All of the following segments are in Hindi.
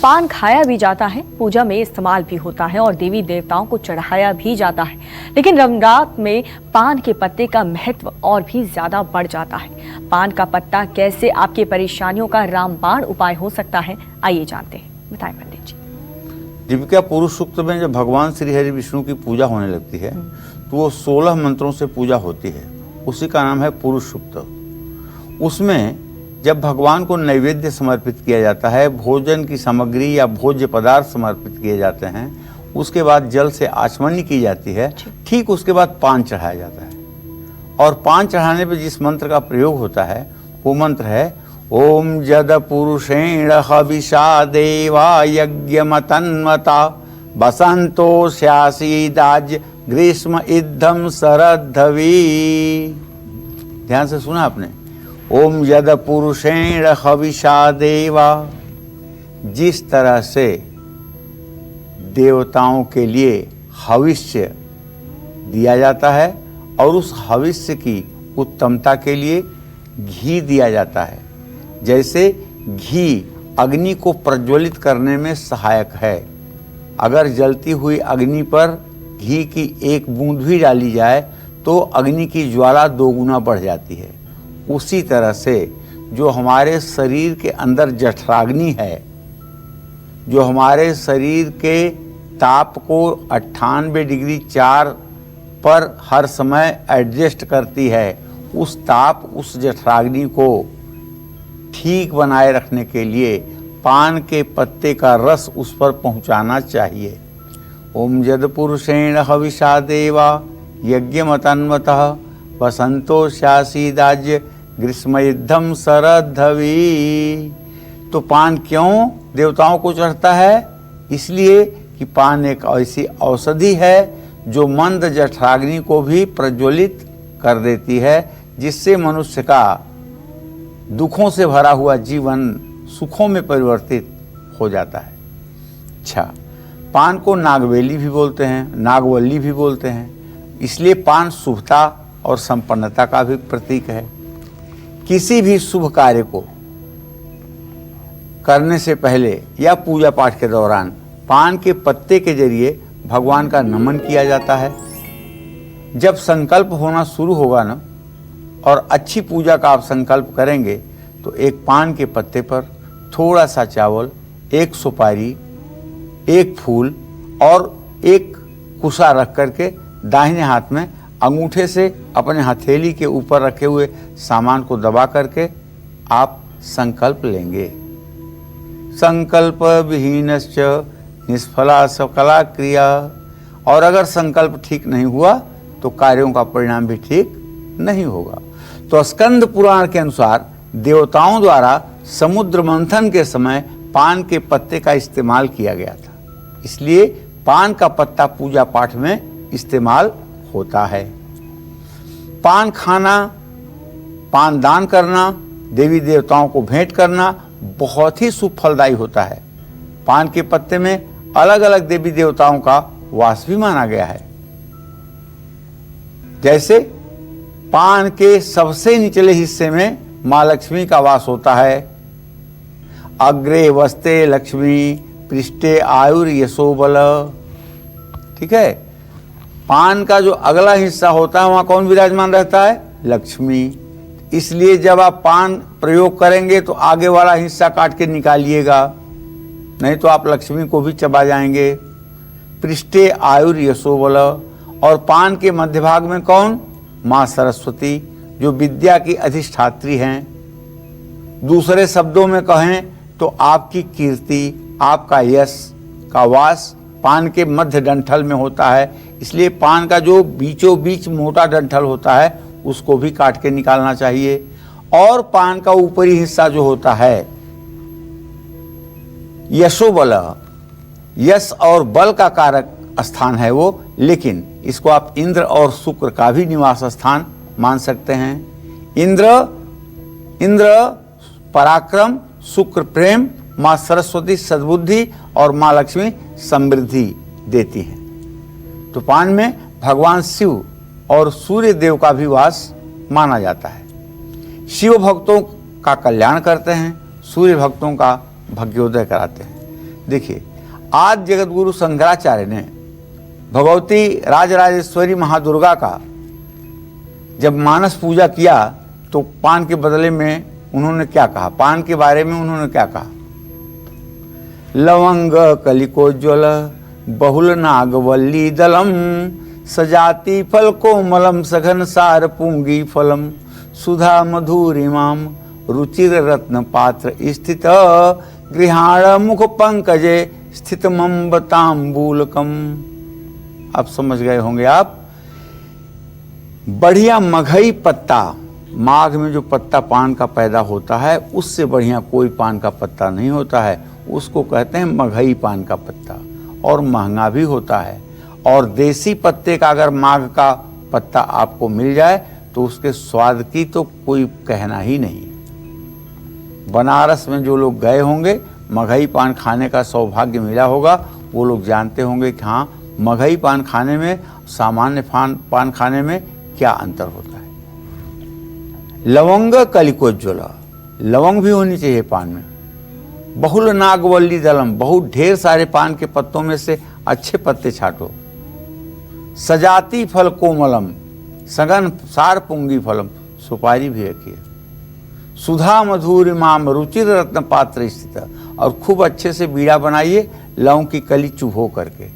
पान खाया भी जाता है, पूजा में इस्तेमाल भी होता है और देवी देवताओं को चढ़ाया भी जाता है। लेकिन रमजान में पान के पत्ते का महत्व और भी ज्यादा बढ़ जाता है। पान का पत्ता कैसे आपकी परेशानियों का रामबाण उपाय हो सकता है, आइए जानते हैं। बताएं पंडित जी। दीपिका, पुरुष सूक्त में जब भगवान श्री हरि विष्णु की पूजा होने लगती है तो वो 16 मंत्रों से पूजा होती है। उसी का नाम है पुरुष सूक्त। उसमें जब भगवान को नैवेद्य समर्पित किया जाता है, भोजन की सामग्री या भोज्य पदार्थ समर्पित किए जाते हैं, उसके बाद जल से आचमनी की जाती है। ठीक उसके बाद पान चढ़ाया जाता है और पान चढ़ाने पर जिस मंत्र का प्रयोग होता है वो मंत्र है ओम जद पुरुषेण हविषा देवा यज्ञमतन्वता बसंतो स्यासीदाज ग्रीष्म इद्धम शरद्धवी। ध्यान से सुना आपने? ओम यद पुरुषेण हविषा देवा। जिस तरह से देवताओं के लिए हविष्य दिया जाता है और उस हविष्य की उत्तमता के लिए घी दिया जाता है, जैसे घी अग्नि को प्रज्वलित करने में सहायक है। अगर जलती हुई अग्नि पर घी की एक बूंद भी डाली जाए तो अग्नि की ज्वाला 2 गुना बढ़ जाती है। उसी तरह से जो हमारे शरीर के अंदर जठराग्नि है, जो हमारे शरीर के ताप को 98 डिग्री 4 पर हर समय एडजस्ट करती है, उस ताप, उस जठराग्नि को ठीक बनाए रखने के लिए पान के पत्ते का रस उस पर पहुंचाना चाहिए। ओम जद पुरुषेण हविषा देवा यज्ञमतन्वतः वसंतो स्यासीदाज्य ग्रीष्मयुद्धम शरद्धवी। तो पान क्यों देवताओं को चढ़ता है? इसलिए कि पान एक ऐसी औषधि है जो मंद जठराग्नि को भी प्रज्वलित कर देती है, जिससे मनुष्य का दुखों से भरा हुआ जीवन सुखों में परिवर्तित हो जाता है। अच्छा, पान को नागवेली भी बोलते हैं, नागवल्ली भी बोलते हैं। इसलिए पान शुभता और संपन्नता का भी प्रतीक है। किसी भी शुभ कार्य को करने से पहले या पूजा पाठ के दौरान पान के पत्ते के जरिए भगवान का नमन किया जाता है। जब संकल्प होना शुरू होगा ना और अच्छी पूजा का आप संकल्प करेंगे तो एक पान के पत्ते पर थोड़ा सा चावल, 1 सुपारी, 1 फूल और 1 कुसा रख करके दाहिने हाथ में अंगूठे से अपने हथेली के ऊपर रखे हुए सामान को दबा करके आप संकल्प लेंगे। संकल्प विहीनश्च निष्फला सकला क्रिया। और अगर संकल्प ठीक नहीं हुआ तो कार्यों का परिणाम भी ठीक नहीं होगा। तो स्कंद पुराण के अनुसार देवताओं द्वारा समुद्र मंथन के समय पान के पत्ते का इस्तेमाल किया गया था, इसलिए पान का पत्ता पूजा पाठ में इस्तेमाल होता है। पान खाना, पान दान करना, देवी देवताओं को भेंट करना बहुत ही शुभ फलदायी होता है। पान के पत्ते में अलग अलग देवी देवताओं का वास भी माना गया है। जैसे पान के सबसे निचले हिस्से में माँ लक्ष्मी का वास होता है। अग्रे वस्ते लक्ष्मी पृष्ठे आयुर यशो बल। ठीक है, पान का जो अगला हिस्सा होता है वहां कौन विराजमान रहता है? लक्ष्मी। इसलिए जब आप पान प्रयोग करेंगे तो आगे वाला हिस्सा काट के निकालिएगा, नहीं तो आप लक्ष्मी को भी चबा जाएंगे। पृष्ठे आयुर यशो बल। और पान के मध्य भाग में कौन? माँ सरस्वती, जो विद्या की अधिष्ठात्री हैं। दूसरे शब्दों में कहें तो आपकी कीर्ति, आपका यश का वास पान के मध्य डंठल में होता है। इसलिए पान का जो बीचों बीच मोटा डंठल होता है उसको भी काट के निकालना चाहिए। और पान का ऊपरी हिस्सा जो होता है यशो बल, यश और बल का कारक स्थान है वो, लेकिन इसको आप इंद्र और शुक्र का भी निवास स्थान मान सकते हैं। इंद्र पराक्रम, शुक्र प्रेम, माँ सरस्वती सद्बुद्धि और माँ लक्ष्मी समृद्धि देती हैं। तो पान में भगवान शिव और सूर्य देव का भी वास माना जाता है। शिव भक्तों का कल्याण करते हैं, सूर्य भक्तों का भाग्योदय कराते हैं। देखिए, आज जगत गुरु शंकराचार्य ने भगवती राजराजेश्वरी महादुर्गा का जब मानस पूजा किया तो पान के बदले में उन्होंने क्या कहा, पान के बारे में उन्होंने क्या कहा, लवंग कलिकोज्वल बहुल नागवल्ली दलम सजाति फल कोमलम सघन सार पुंगी फलम सुधा मधुरिमाम रुचिर रत्न पात्र स्थित गृहाण मुख पंकजे स्थित मम्बतांबूलकम। अब समझ गए होंगे आप, बढ़िया मघई पत्ता, माघ में जो पत्ता पान का पैदा होता है उससे बढ़िया कोई पान का पत्ता नहीं होता है, उसको कहते हैं मघई पान का पत्ता, और महंगा भी होता है। और देसी पत्ते का अगर माघ का पत्ता आपको मिल जाए तो उसके स्वाद की तो कोई कहना ही नहीं। बनारस में जो लोग गए होंगे, मघई पान खाने का सौभाग्य मिला होगा, वो लोग जानते होंगे कि हाँ, मघई पान खाने में सामान्य पान खाने में क्या अंतर होता है। लवंग कलिकोज्वल, लवंग भी होनी चाहिए पान में। बहुल नागवल्ली दलम, बहुत ढेर सारे पान के पत्तों में से अच्छे पत्ते छाटो। सजाति फल कोमलम सघन सार पुंगी फलम, सुपारी भी रखिए। सुधा मधुरिमाम रुचिर रत्न पात्र स्थित, और खूब अच्छे से बीड़ा बनाइए लौंग की कली चुभो करके,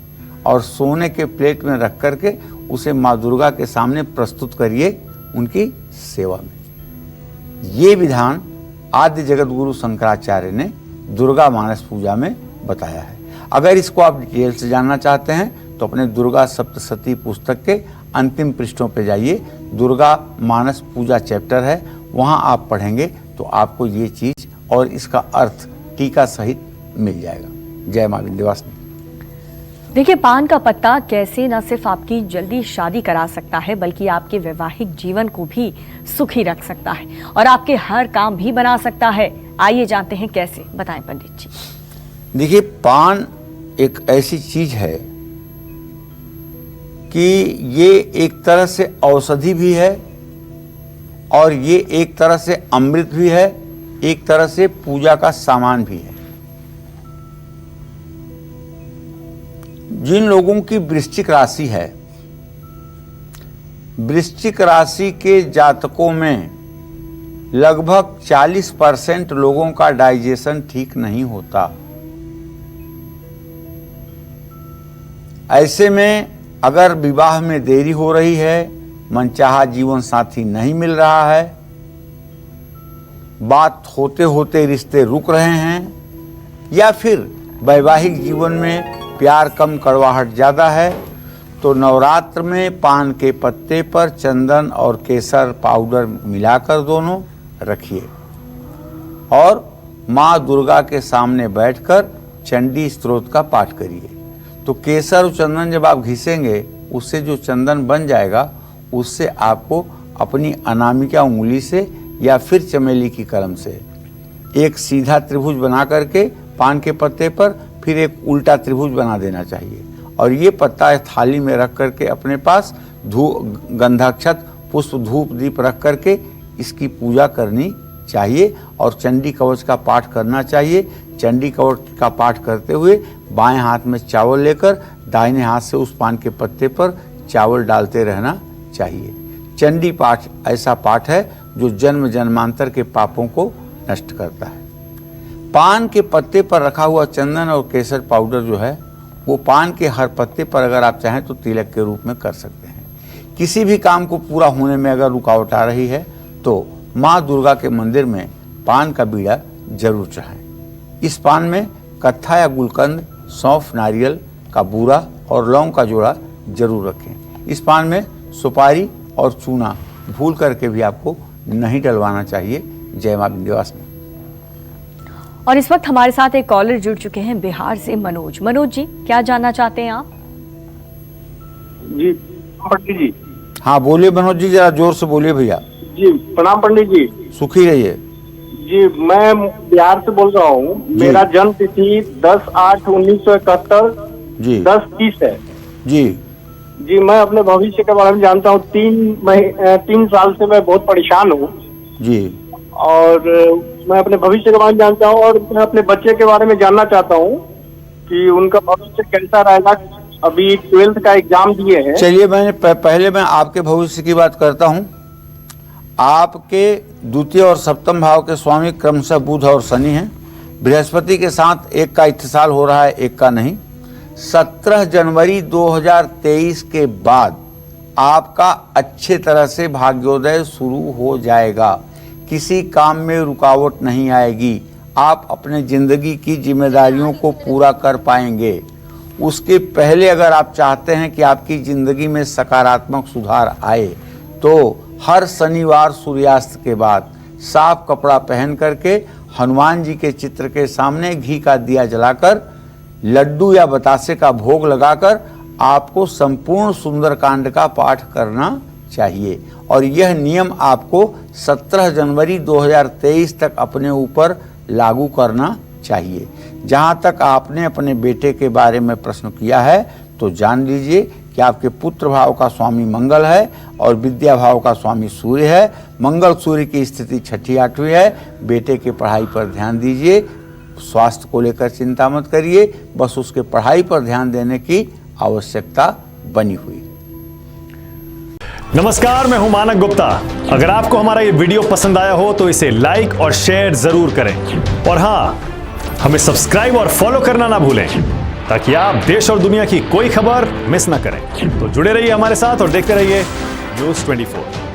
और सोने के प्लेट में रख करके उसे माँ दुर्गा के सामने प्रस्तुत करिए उनकी सेवा में। ये विधान आद्य जगत गुरु शंकराचार्य ने दुर्गा मानस पूजा में बताया है। अगर इसको आप डिटेल से जानना चाहते हैं तो अपने दुर्गा सप्तशती पुस्तक के अंतिम पृष्ठों पे जाइए, दुर्गा मानस पूजा चैप्टर है, वहाँ आप पढ़ेंगे तो आपको ये चीज़ और इसका अर्थ टीका सहित मिल जाएगा। जय माँ विंध्यवासिनी। देखिए, पान का पत्ता कैसे न सिर्फ आपकी जल्दी शादी करा सकता है बल्कि आपके वैवाहिक जीवन को भी सुखी रख सकता है और आपके हर काम भी बना सकता है। आइए जानते हैं कैसे, बताएं पंडित जी। देखिए, पान एक ऐसी चीज है कि ये एक तरह से औषधि भी है और ये एक तरह से अमृत भी है, एक तरह से पूजा का सामान भी है। जिन लोगों की वृश्चिक राशि है, वृश्चिक राशि के जातकों में लगभग 40% लोगों का डाइजेशन ठीक नहीं होता। ऐसे में अगर विवाह में देरी हो रही है, मनचाहा जीवन साथी नहीं मिल रहा है, बात होते होते रिश्ते रुक रहे हैं, या फिर वैवाहिक जीवन में प्यार कम कड़वाहट ज़्यादा है, तो नवरात्र में पान के पत्ते पर चंदन और केसर पाउडर मिलाकर दोनों रखिए और माँ दुर्गा के सामने बैठकर चंडी स्तोत्र का पाठ करिए। तो केसर और चंदन जब आप घिसेंगे, उससे जो चंदन बन जाएगा, उससे आपको अपनी अनामिका उंगली से या फिर चमेली की कलम से एक सीधा त्रिभुज बना करके पान के पत्ते पर फिर एक उल्टा त्रिभुज बना देना चाहिए, और ये पत्ता थाली में रख करके अपने पास गंधाक्षत पुष्प धूप दीप रख करके इसकी पूजा करनी चाहिए और चंडी कवच का पाठ करना चाहिए। चंडी कवच का पाठ करते हुए बाएं हाथ में चावल लेकर दाहिने हाथ से उस पान के पत्ते पर चावल डालते रहना चाहिए। चंडी पाठ ऐसा पाठ है जो जन्म जन्मांतर के पापों को नष्ट करता है। पान के पत्ते पर रखा हुआ चंदन और केसर पाउडर जो है, वो पान के हर पत्ते पर अगर आप चाहें तो तिलक के रूप में कर सकते हैं। किसी भी काम को पूरा होने में अगर रुकावट आ रही है तो माँ दुर्गा के मंदिर में पान का बीड़ा जरूर चढ़ाएं। इस पान में कत्था या गुलकंद, सौंफ, नारियल का बूरा और लौंग का जोड़ा जरूर रखें। इस पान में सुपारी और चूना भूल करके भी आपको नहीं डलवाना चाहिए। जय माँ विंध्यवासिनी। और इस वक्त हमारे साथ एक कॉलर जुड़ चुके हैं बिहार से, मनोज। मनोज जी, क्या जानना चाहते हैं आप? जी पंडित जी। हाँ बोलिए मनोज जी, जरा जोर से बोलिए भैया। जी प्रणाम पंडित जी। सुखी रहिए। जी मैं बिहार से बोल रहा हूँ। मेरा जन्म तिथि 10/8/1971 जी 10:30 है। जी जी मैं अपने भविष्य के बारे में जानता हूँ। 3 साल से मैं बहुत परेशान हूँ जी, और मैं अपने भविष्य के बारे में जानता हूँ और मैं अपने बच्चे के बारे में जानना चाहता हूँ। कि उनका भविष्य कैसा रहेगा। अभी 12th का एग्जाम दिए हैं। चलिए पहले मैं आपके भविष्य की बात करता हूं। आपके द्वितीय और सप्तम भाव के स्वामी क्रमशः बुध और शनि हैं। बृहस्पति के साथ एक का इत्तिसाल हो रहा है, एक का नहीं। 17 जनवरी 2023 के बाद आपका अच्छे तरह से भाग्योदय शुरू हो जाएगा। किसी काम में रुकावट नहीं आएगी। आप अपने जिंदगी की जिम्मेदारियों को पूरा कर पाएंगे। उसके पहले अगर आप चाहते हैं कि आपकी जिंदगी में सकारात्मक सुधार आए तो हर शनिवार सूर्यास्त के बाद साफ कपड़ा पहन करके हनुमान जी के चित्र के सामने घी का दिया जलाकर लड्डू या बतासे का भोग लगाकर आपको संपूर्ण सुंदरकांड का पाठ करना चाहिए। और यह नियम आपको 17 जनवरी 2023 तक अपने ऊपर लागू करना चाहिए। जहां तक आपने अपने बेटे के बारे में प्रश्न किया है तो जान लीजिए कि आपके पुत्र भाव का स्वामी मंगल है और विद्या भाव का स्वामी सूर्य है। मंगल सूर्य की स्थिति 6ठी 8वीं है। बेटे के पढ़ाई पर ध्यान दीजिए। स्वास्थ्य को लेकर चिंता मत करिए, बस उसके पढ़ाई पर ध्यान देने की आवश्यकता बनी हुई। नमस्कार, मैं हूं मानक गुप्ता। अगर आपको हमारा ये वीडियो पसंद आया हो तो इसे लाइक और शेयर जरूर करें और हाँ, हमें सब्सक्राइब और फॉलो करना ना भूलें ताकि आप देश और दुनिया की कोई खबर मिस ना करें। तो जुड़े रहिए हमारे साथ और देखते रहिए न्यूज़ 24।